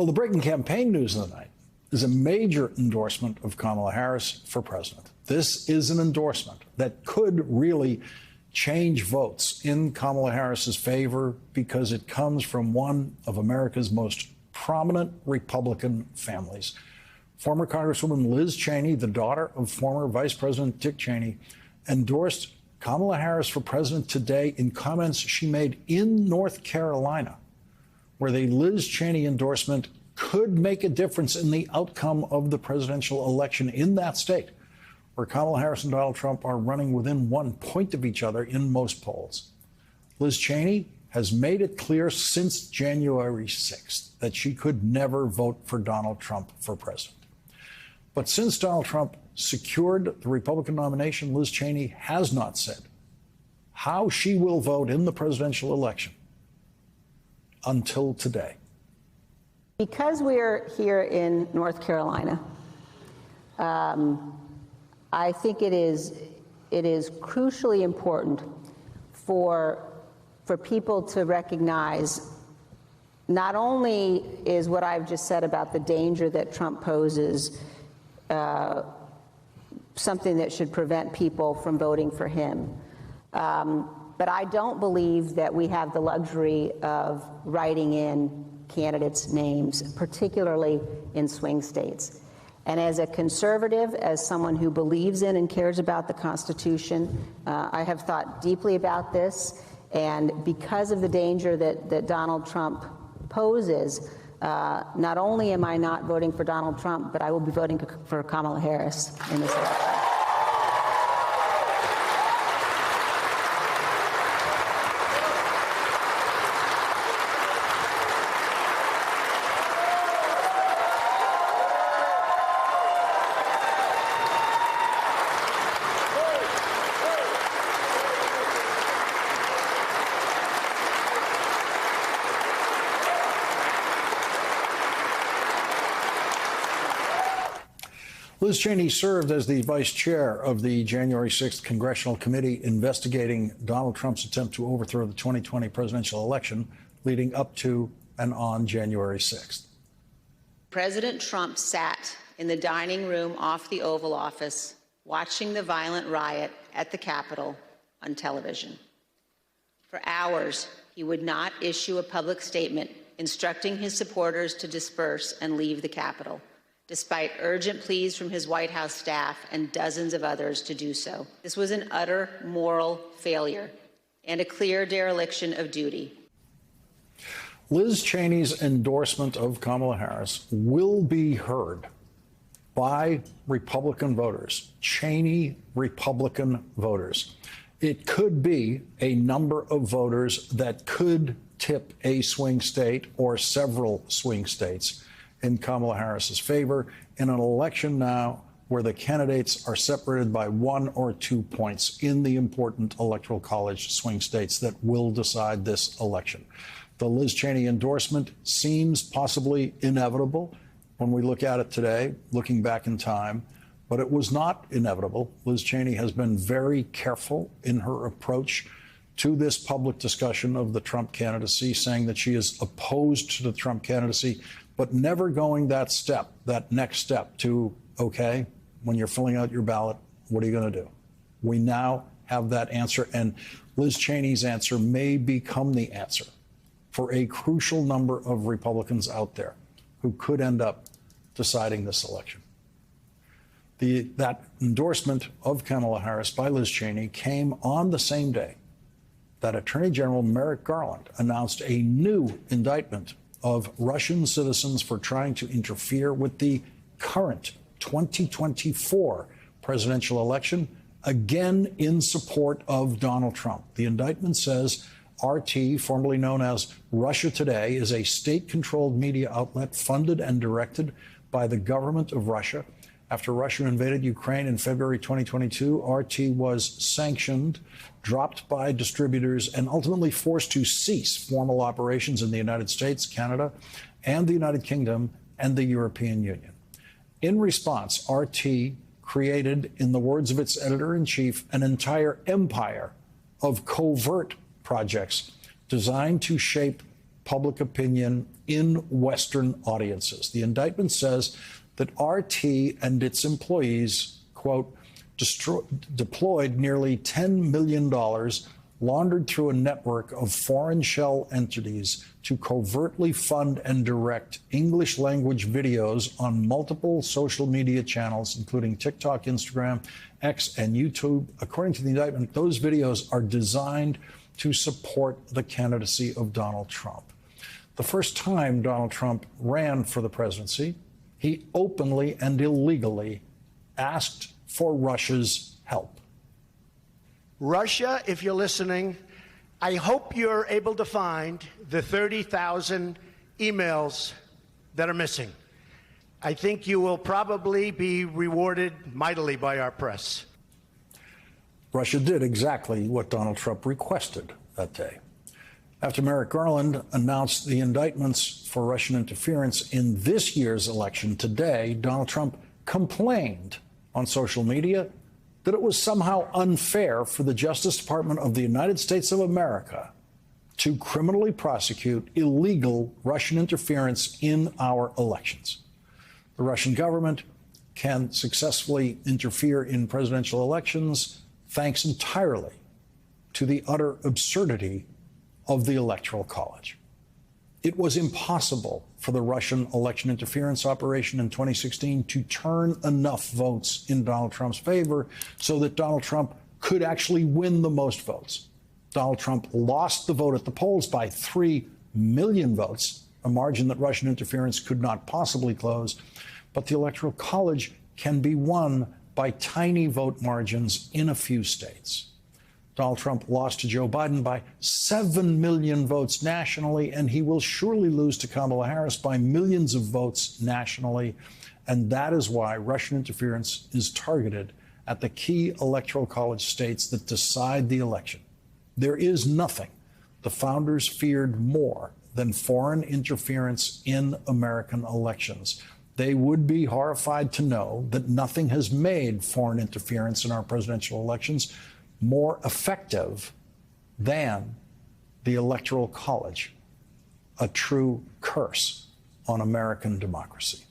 Well, the breaking campaign news of the night is a major endorsement of Kamala Harris for president. This is an endorsement that could really change votes in Kamala Harris's favor because it comes from one of America's most prominent Republican families. Former Congresswoman Liz Cheney, the daughter of former Vice President Dick Cheney, endorsed Kamala Harris for president today in comments she made in North Carolina, where the Liz Cheney endorsement could make a difference in the outcome of the presidential election in that state, where Kamala Harris and Donald Trump are running within 1 point of each other in most polls. Liz Cheney has made it clear since January 6th that she could never vote for Donald Trump for president. But since Donald Trump secured the Republican nomination, Liz Cheney has not said how she will vote in the presidential election until today. Because we're here in North Carolina, I think it is crucially important for people to recognize not only is what I've just said about the danger that Trump poses something that should prevent people from voting for him, but I don't believe that we have the luxury of writing in candidates' names, particularly in swing states. And as a conservative, as someone who believes in and cares about the Constitution, I have thought deeply about this. And because of the danger that Donald Trump poses, not only am I not voting for Donald Trump, but I will be voting for Kamala Harris in this election. Liz Cheney served as the vice chair of the January 6th Congressional Committee investigating Donald Trump's attempt to overthrow the 2020 presidential election leading up to and on January 6th. President Trump sat in the dining room off the Oval Office watching the violent riot at the Capitol on television. For hours, he would not issue a public statement instructing his supporters to disperse and leave the Capitol, despite urgent pleas from his White House staff and dozens of others to do so. This was an utter moral failure and a clear dereliction of duty. Liz Cheney's endorsement of Kamala Harris will be heard by Republican voters, Cheney Republican voters. It could be a number of voters that could tip a swing state or several swing states in Kamala Harris's favor in an election now where the candidates are separated by 1 or 2 points in the important Electoral College swing states that will decide this election. The Liz Cheney endorsement seems possibly inevitable when we look at it today, looking back in time, but it was not inevitable. Liz Cheney has been very careful in her approach to this public discussion of the Trump candidacy, saying that she is opposed to the Trump candidacy, but never going that step, that next step to, okay, when you're filling out your ballot, what are you going to do? We now have that answer, and Liz Cheney's answer may become the answer for a crucial number of Republicans out there who could end up deciding this election. That endorsement of Kamala Harris by Liz Cheney came on the same day that Attorney General Merrick Garland announced a new indictment of Russian citizens for trying to interfere with the current 2024 presidential election, again in support of Donald Trump. The indictment says RT, formerly known as Russia Today, is a state-controlled media outlet funded and directed by the government of Russia. After Russia invaded Ukraine in February 2022, RT was sanctioned, dropped by distributors, and ultimately forced to cease formal operations in the United States, Canada, and the United Kingdom and the European Union. In response, RT created, in the words of its editor-in-chief, an entire empire of covert projects designed to shape public opinion in Western audiences. The indictment says that RT and its employees, quote, deployed nearly $10 million laundered through a network of foreign shell entities to covertly fund and direct English language videos on multiple social media channels, including TikTok, Instagram, X, and YouTube. According to the indictment, those videos are designed to support the candidacy of Donald Trump. The first time Donald Trump ran for the presidency, he openly and illegally asked for Russia's help. Russia, if you're listening, I hope you're able to find the 30,000 emails that are missing. I think you will probably be rewarded mightily by our press. Russia did exactly what Donald Trump requested that day. After Merrick Garland announced the indictments for Russian interference in this year's election today, Donald Trump complained on social media that it was somehow unfair for the Justice Department of the United States of America to criminally prosecute illegal Russian interference in our elections. The Russian government can successfully interfere in presidential elections thanks entirely to the utter absurdity of the Electoral College. It was impossible for the Russian election interference operation in 2016 to turn enough votes in Donald Trump's favor so that Donald Trump could actually win the most votes. Donald Trump lost the vote at the polls by 3 million votes, a margin that Russian interference could not possibly close. But the Electoral College can be won by tiny vote margins in a few states. Donald Trump lost to Joe Biden by 7 million votes nationally, and he will surely lose to Kamala Harris by millions of votes nationally. And that is why Russian interference is targeted at the key Electoral College states that decide the election. There is nothing the founders feared more than foreign interference in American elections. They would be horrified to know that nothing has made foreign interference in our presidential elections more effective than the Electoral College, a true curse on American democracy.